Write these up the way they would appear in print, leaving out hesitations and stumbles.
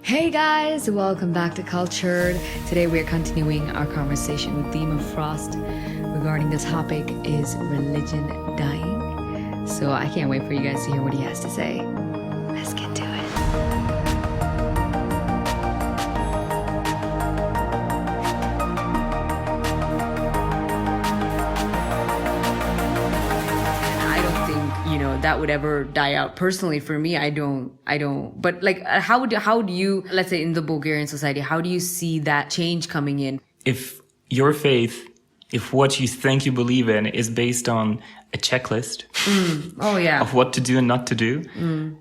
Hey guys, welcome back to Cultured. Today we are continuing our conversation with Dima Frost regarding the topic, is religion dying? So I can't wait for you guys to hear what he has to say. Let's get to it. That would ever die out. Personally, for me, I don't. But like, how do you, let's say in the Bulgarian society, how do you see that change coming in? If your faith, if what you think you believe in is based on a checklist of what to do and not to do,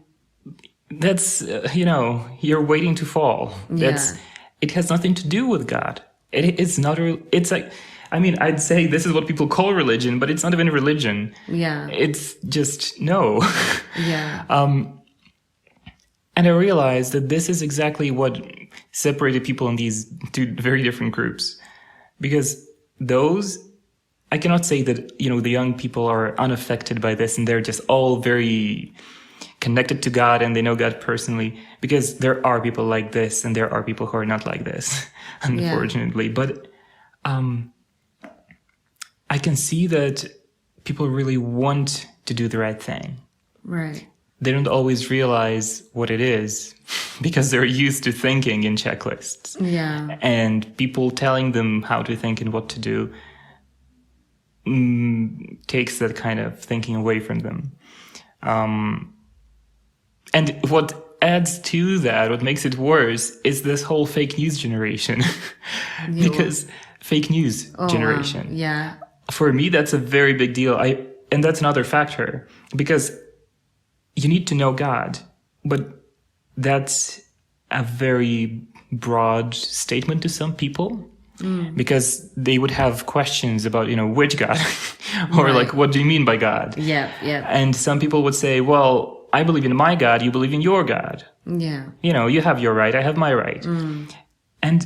that's, you're waiting to fall. It has nothing to do with God. It's not, it's like, I'd say this is what people call religion, but it's not even religion. Yeah. It's just, no. Yeah. And I realized that this is exactly what separated people in these two very different groups. Because I cannot say that, the young people are unaffected by this and they're just all very connected to God and they know God personally. Because there are people like this and there are people who are not like this, unfortunately. But I can see that people really want to do the right thing. Right. They don't always realize what it is because they're used to thinking in checklists. Yeah. And people telling them how to think and what to do takes that kind of thinking away from them. And what adds to that, what makes it worse, is this whole fake news generation. Because fake news generation. Wow. Yeah. For me, that's a very big deal. And that's another factor, because you need to know God, but that's a very broad statement to some people, because they would have questions about, which God, or like, what do you mean by God? Yeah, yeah. And some people would say, well, I believe in my God, you believe in your God. Yeah. You have your right, I have my right. And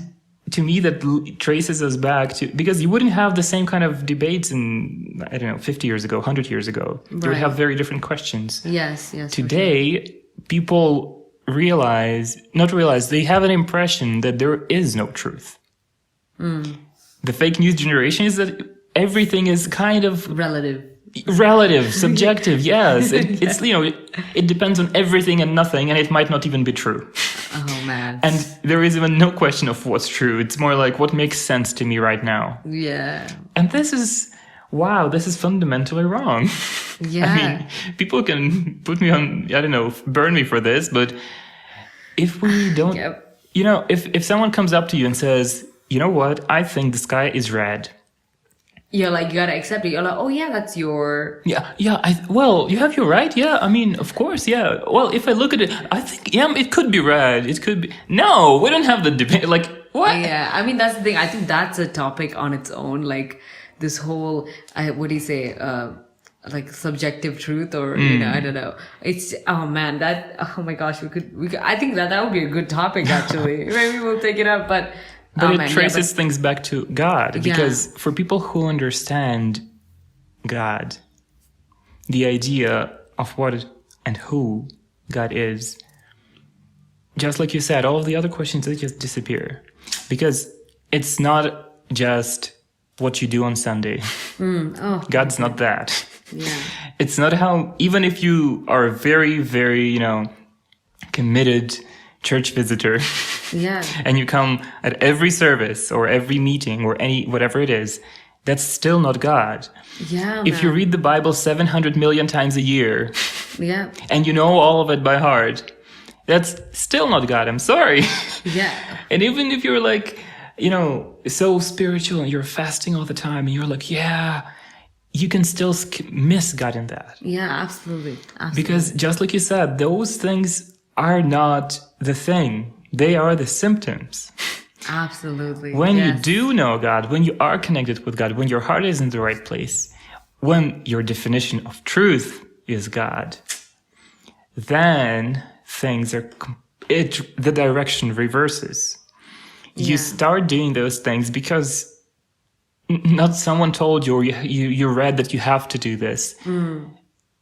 to me, that traces us back to, because you wouldn't have the same kind of debates in, 50 years ago, 100 years ago. Right. You would have very different questions. Yes. Today, people they have an impression that there is no truth. The fake news generation is that everything is kind of relative, subjective. Yes. It's, it depends on everything and nothing, and it might not even be true. Oh, man. And there is even no question of what's true. It's more like what makes sense to me right now. Yeah. And this is fundamentally wrong. Yeah. People can put me on, burn me for this, but if we don't, if someone comes up to you and says, you know what, I think the sky is red. You're like, you gotta accept it. You're like, oh yeah, that's your... Yeah, you have your right. Yeah, of course, yeah. Well, if I look at it, I think, it could be red. It could be... No, we don't have the debate. Like, what? Yeah, that's the thing. I think that's a topic on its own. Like, this whole, what do you say, like subjective truth or, I don't know. It's, oh man, oh my gosh, we could, I think that would be a good topic actually. Maybe we'll take it up, but... But it traces things back to God, because for people who understand God, the idea of what and who God is, just like you said, all of the other questions, they just disappear. Because it's not just what you do on Sunday. God's not that. Yeah. It's not how, even if you are a very, very, committed church visitor, and you come at every service or every meeting or whatever it is, that's still not God. Yeah. If you read the Bible 700 million times a year, and you know all of it by heart, that's still not God. I'm sorry. Yeah. And even if you're like, so spiritual and you're fasting all the time and you're like, you can still miss God in that. Yeah, absolutely. Because just like you said, those things are not the thing. They are the symptoms. Absolutely. When you do know God, when you are connected with God, when your heart is in the right place, when your definition of truth is God, then things are, the direction reverses. You start doing those things because not someone told you or you read that you have to do this.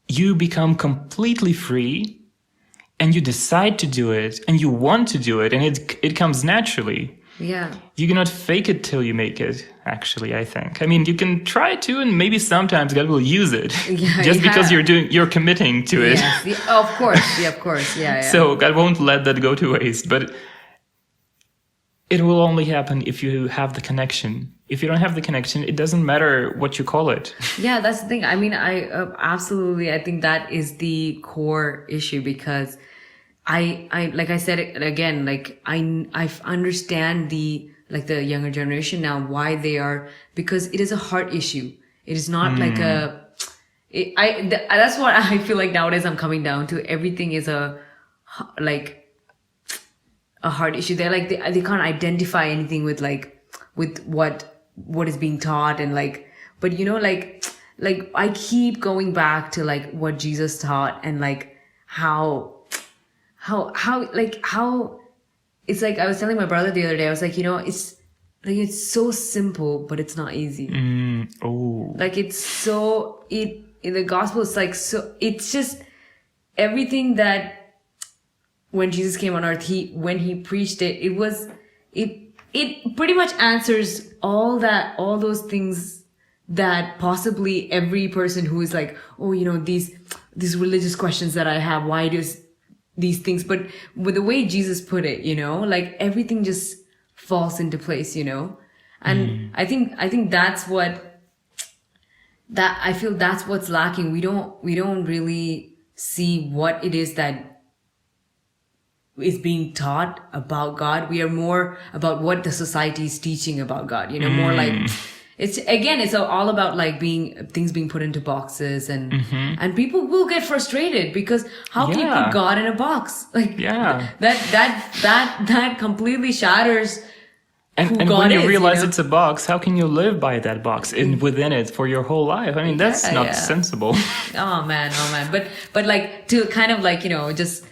You become completely free. and you decide to do it and you want to do it and it comes naturally. Yeah. You cannot fake it till you make it, actually, I think. I mean, you can try to, and maybe sometimes God will use it. Yeah, just because you're committing to it. Yes. Yeah, of course. Yeah, of course. Yeah. So God won't let that go to waste. But it will only happen if you have the connection. If you don't have the connection, it doesn't matter what you call it. Yeah, that's the thing. I mean, I absolutely, I think that is the core issue, because I like I said it again, like I understand the younger generation now, why they are, because it is a heart issue. It is not like that's what I feel like nowadays I'm coming down to. Everything is a heart issue. They're like, they can't identify anything with what is being taught, and but I keep going back to what Jesus taught, and how it's like, I was telling my brother the other day, I was like, it's so simple, but it's not easy. It's so, in the gospel, it's just everything that when Jesus came on earth, when he preached it, it pretty much answers all those things that possibly every person who is like, these religious questions that I have, why does these things, but with the way Jesus put it, everything just falls into place, and I think that's I feel that's what's lacking. We don't really see what it is that is being taught about God. We are more about what the society is teaching about God, more like, it's all about things being put into boxes, and people will get frustrated because how can you put God in a box? That completely shatters who and God when you is, realize it's a box, how can you live by that box and within it for your whole life? I mean, that's not sensible. Oh man. But to kind of just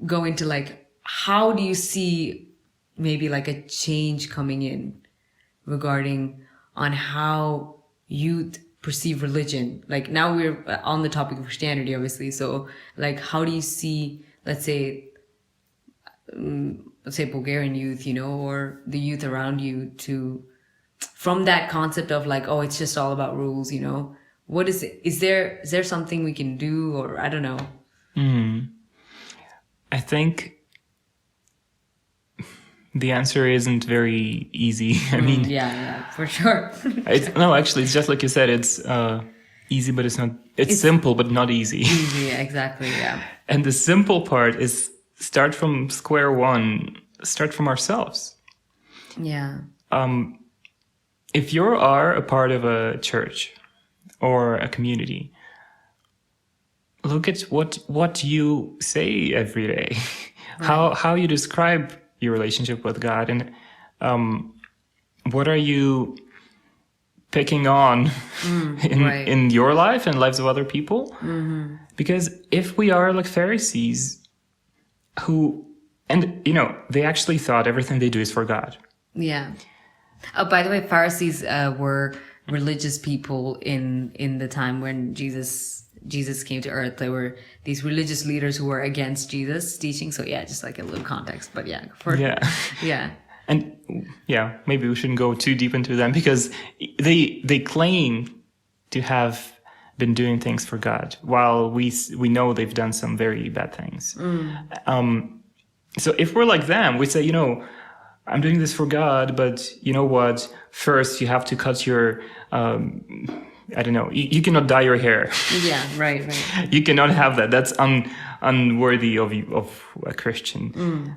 go into how do you see maybe a change coming in regarding on how youth perceive religion? Now we're on the topic of Christianity, obviously. So how do you see, let's say Bulgarian youth, or the youth around you, from that concept of it's just all about rules, what is it? Is there something we can do, or I don't know? I think the answer isn't very easy. I mean, yeah, for sure. Actually, it's just like you said. It's easy, but it's not. It's simple, but not easy. Easy, exactly. Yeah. And the simple part is start from square one. Start from ourselves. Yeah. If you are a part of a church or a community, look at what you say every day, right. how you describe your relationship with God, and what are you picking on in your life and lives of other people? Mm-hmm. Because if we are like Pharisees, they actually thought everything they do is for God. Yeah. Oh, by the way, Pharisees were religious people in the time when Jesus came to earth. There were these religious leaders who were against Jesus' teaching. So yeah, just a little context. But yeah. Yeah. And yeah, maybe we shouldn't go too deep into them because they claim to have been doing things for God, while we know they've done some very bad things. So if we're like them, we say, I'm doing this for God, but you know what? First, you have to cut your, I don't know, you cannot dye your hair. Yeah, right. You cannot have that. That's unworthy of a Christian.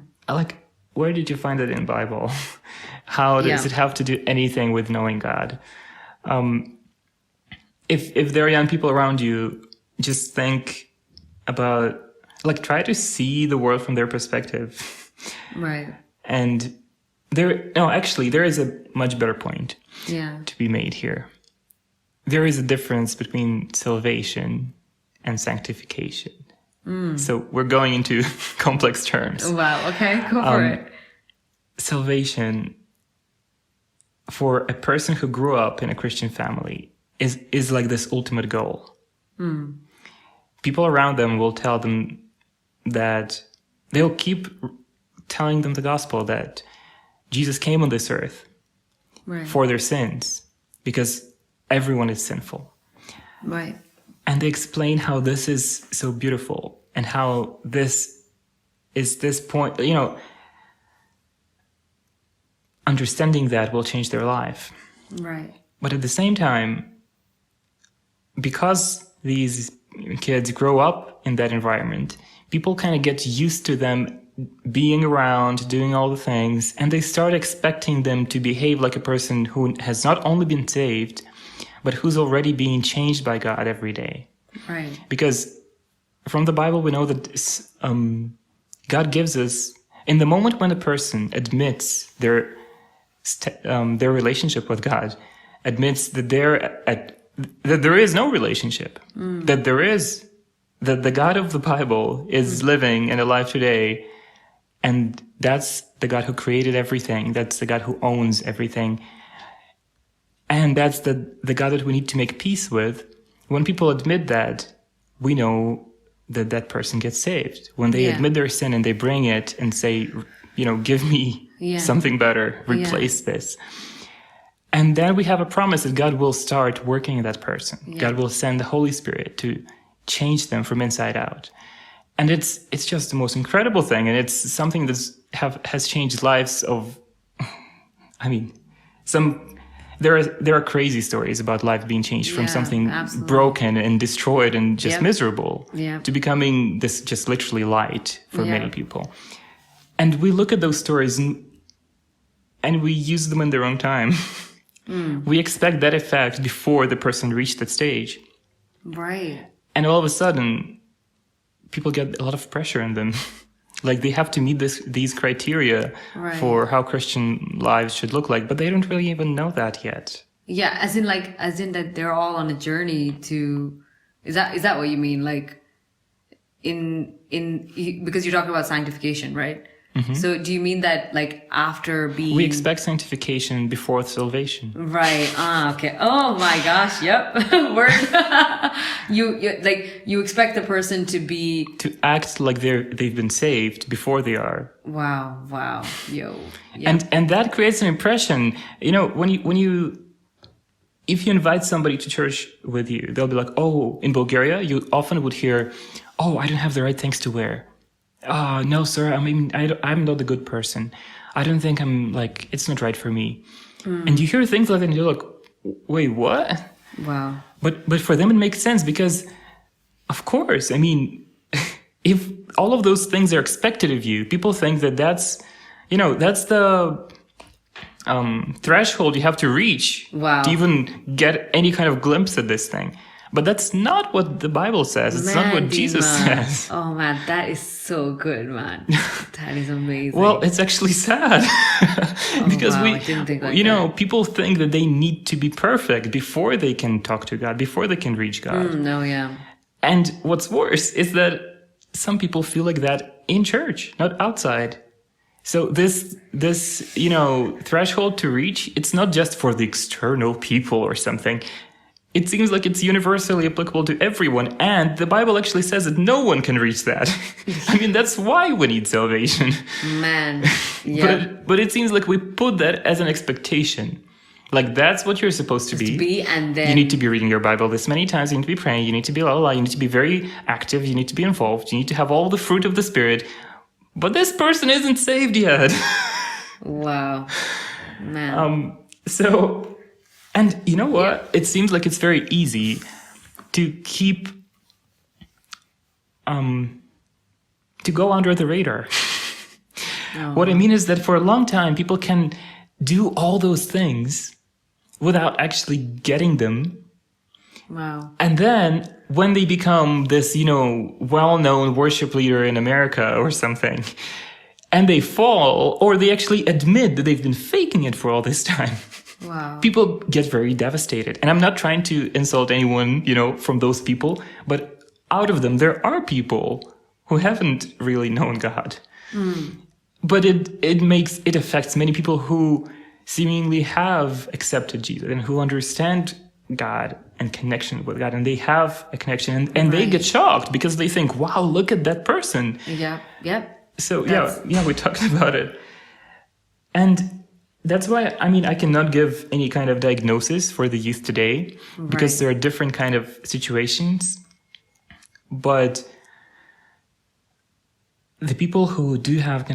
Where did you find that in the Bible? How does it have to do anything with knowing God? If there are young people around you, just think about, try to see the world from their perspective. Right. And there is a much better point to be made here. There is a difference between salvation and sanctification. So we're going into complex terms. Wow, okay, go for it. Salvation, for a person who grew up in a Christian family, is like this ultimate goal. people around them will tell them that they'll keep telling them the gospel that Jesus came on this earth Right. for their sins because everyone is sinful. Right. And they explain how this is so beautiful and how this is this point, understanding that will change their life. Right. But at the same time, because these kids grow up in that environment, people kind of get used to them being around, doing all the things, and they start expecting them to behave like a person who has not only been saved, but who's already being changed by God every day. Right. Because from the Bible, we know that God gives us, in the moment when a person admits their relationship with God, admits that that there is no relationship, that the God of the Bible is living and alive today, and that's the God who created everything. That's the God who owns everything. And that's the God that we need to make peace with. When people admit that, we know that that person gets saved. When they admit their sin and they bring it and say, give me something better, replace this. And then we have a promise that God will start working in that person. Yeah. God will send the Holy Spirit to change them from inside out. And it's just the most incredible thing. And it's something that has changed lives of, there are crazy stories about life being changed from something broken and destroyed and just miserable to becoming this just literally light for many people. And we look at those stories and we use them in their own time. We expect that effect before the person reached that stage. Right. And all of a sudden, people get a lot of pressure on them. Like they have to meet these criteria for how Christian lives should look like, but they don't really even know that yet. Yeah, as in that they're all on a journey to. Is that what you mean? Like, because you're talking about sanctification, right? Mm-hmm. So do you mean that like after being... We expect sanctification before salvation. Right. Okay. Oh my gosh. Yep. Word. you expect the person to act like they've been saved before they are. Wow. Yo. Yep. And that creates an impression. If you invite somebody to church with you, they'll be like, oh, in Bulgaria, you often would hear, oh, I don't have the right things to wear. Oh, no, sir. I'm not a good person. I don't think it's not right for me. And you hear things like that and you're like, wait, what? Wow. But for them, it makes sense because, of course, if all of those things are expected of you, people think that's the threshold you have to reach to even get any kind of glimpse at this thing. But that's not what the Bible says. It's not what Jesus says. Oh, man, that is so good, man. That is amazing. Well, it's actually sad. Because I didn't think like that. People think that they need to be perfect before they can talk to God, before they can reach God. Yeah. And what's worse is that some people feel like that in church, not outside. So this threshold to reach, it's not just for the external people or something. It seems like it's universally applicable to everyone, and the Bible actually says that no one can reach that. That's why we need salvation. Man, yeah. But it seems like we put that as an expectation. Like, that's what you're supposed to be. And then... You need to be reading your Bible this many times, you need to be praying, you need to be you need to be very active, you need to be involved, you need to have all the fruit of the Spirit. But this person isn't saved yet. Wow. Man. And you know what? Yeah. It seems like it's very easy to keep, to go under the radar. Oh. What I mean is that for a long time, people can do all those things without actually getting them. Wow. And then when they become this, well-known worship leader in America or something, and they fall, or they actually admit that they've been faking it for all this time. Wow. People get very devastated. And I'm not trying to insult anyone, from those people, but out of them, there are people who haven't really known God. But it affects many people who seemingly have accepted Jesus and who understand God and connection with God, and they have a connection, and they get shocked because they think, wow, look at that person. Yeah. Yep. So yeah, we talked about it. And that's why, I mean, I cannot give any kind of diagnosis for the youth today because there are different kind of situations. But the people who do have,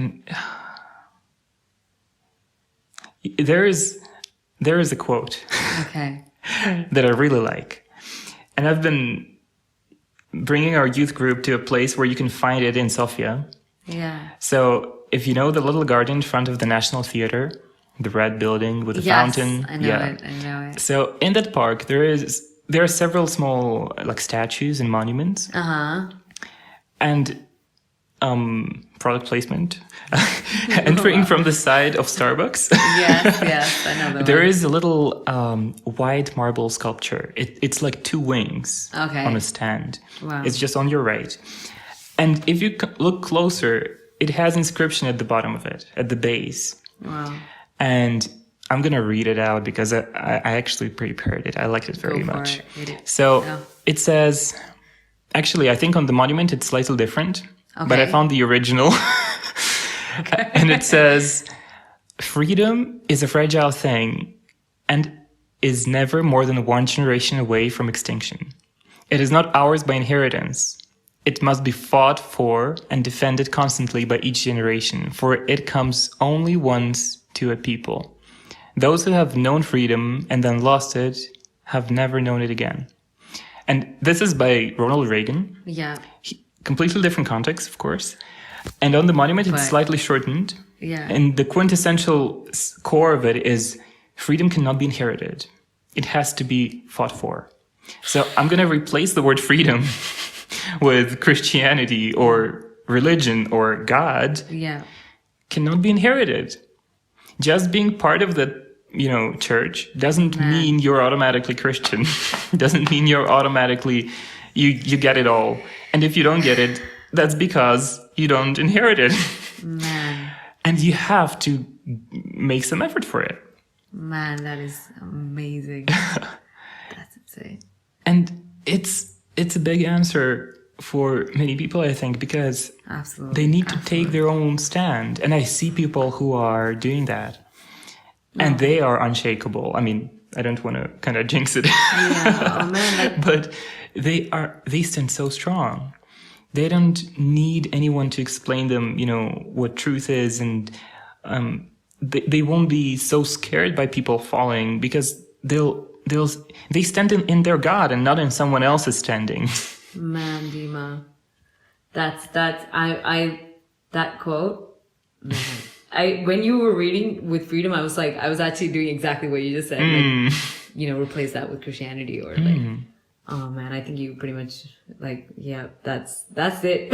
there is a quote Okay. that I really like. And I've been bringing our youth group to a place where you can find it in Sofia. Yeah. So if you know the little garden in front of the National Theater, the red building with the fountain. I know it. So in that park, there are several small like statues and monuments. And product placement. Entering from the side of Starbucks. Yes, I know that. There is a little white marble sculpture. It's like two wings on a stand. Wow. It's just on your right. And if you look closer, it has inscription at the bottom of it, at the base. Wow. And I'm going to read it out because I actually prepared it. I liked it very much. Read it. So it says, actually, I think on the monument it's slightly different, but I found the original. And it says, freedom is a fragile thing and is never more than one generation away from extinction. It is not ours by inheritance. It must be fought for and defended constantly by each generation, for it comes only once to a people. Those who have known freedom and then lost it have never known it again. And this is by Ronald Reagan. Yeah. Completely different context, of course. And on the monument, it's slightly shortened. Yeah. And the quintessential core of it is freedom cannot be inherited. It has to be fought for. So I'm going to replace the word freedom with Christianity or religion or God. Yeah. Cannot be inherited. Just being part of the, church doesn't mean you're automatically Christian. Doesn't mean you're automatically, you get it all. And if you don't get it, that's because you don't inherit it. Man. And you have to make some effort for it. Man, that is amazing. That's insane. And it's a big answer for many people, I think, because they need to take their own stand. And I see people who are doing that. And they are unshakable. I mean, I don't want to kind of jinx it. Yeah, oh man. But they stand so strong. They don't need anyone to explain them, what truth is. And they won't be so scared by people falling because they stand in their God and not in someone else's standing. Man, Dima, that quote. When you were reading with freedom, I was actually doing exactly what you just said. Replace that with Christianity or oh man, I think you pretty much that's it.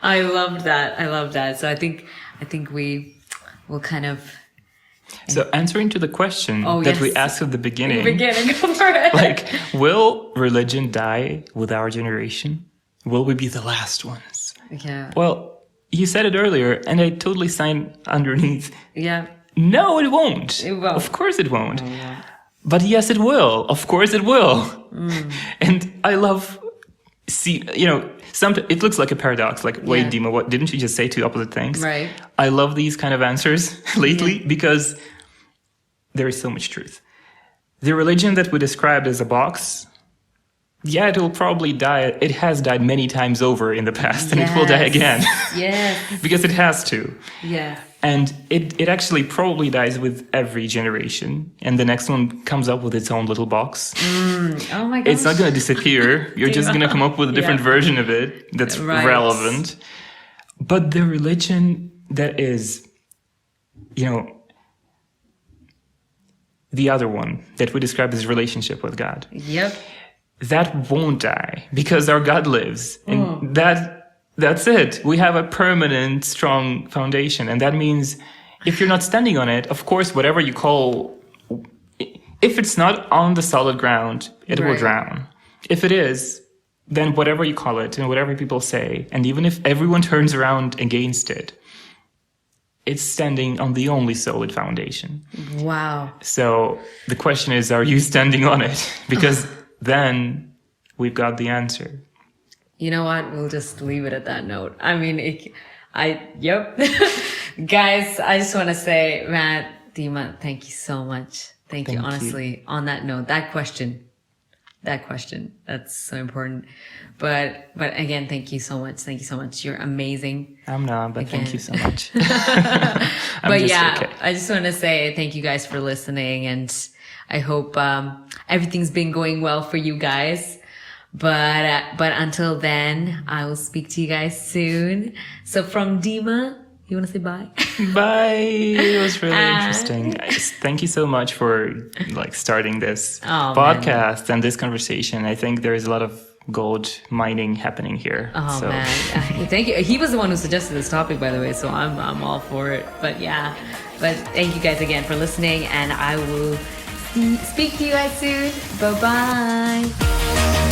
I loved that. So I think we will kind of. So answering to the question that we asked at the beginning. Go for it. Will religion die with our generation? Will we be the last ones? Yeah. Well, you said it earlier, and I totally signed underneath. Yeah. No, it won't. It won't. Of course it won't. Oh, yeah. But yes, it will. Of course it will. And I love it looks like a paradox. Wait, Dima, what didn't you just say two opposite things? Right. I love these kind of answers lately because there is so much truth. The religion that we described as a box, it will probably die. It has died many times over in the past, and it will die again. Yes. Because it has to. Yes. And it actually probably dies with every generation. And the next one comes up with its own little box. Oh my gosh. It's not going to disappear. You're just going to come up with a different version of it that's relevant. But the religion that is, the other one that we describe as relationship with God. Yep. That won't die because our God lives. And that's it. We have a permanent, strong foundation. And that means if you're not standing on it, of course, whatever you call, if it's not on the solid ground, it will drown. If it is, then whatever you call it and whatever people say, and even if everyone turns around against it, it's standing on the only solid foundation. Wow. So the question is, are you standing on it? Because then we've got the answer. You know what? We'll just leave it at that note. I mean, yep. Guys, I just want to say, Matt, Dima, thank you so much. Thank you. Honestly, on that note, that question, that's so important. But again, thank you so much. Thank you so much. You're amazing. I'm not, but Again. thank you so much. But yeah, I just want to say thank you guys for listening, and I hope everything's been going well for you guys. But until then, I will speak to you guys soon. So from Dima, you want to say bye? Bye. It was really interesting. Thank you so much for starting this podcast and this conversation. I think there is a lot of gold mining happening here. Oh man, thank you. He was the one who suggested this topic, by the way, so I'm all for it. But thank you guys again for listening, and I will speak to you guys soon. Bye bye.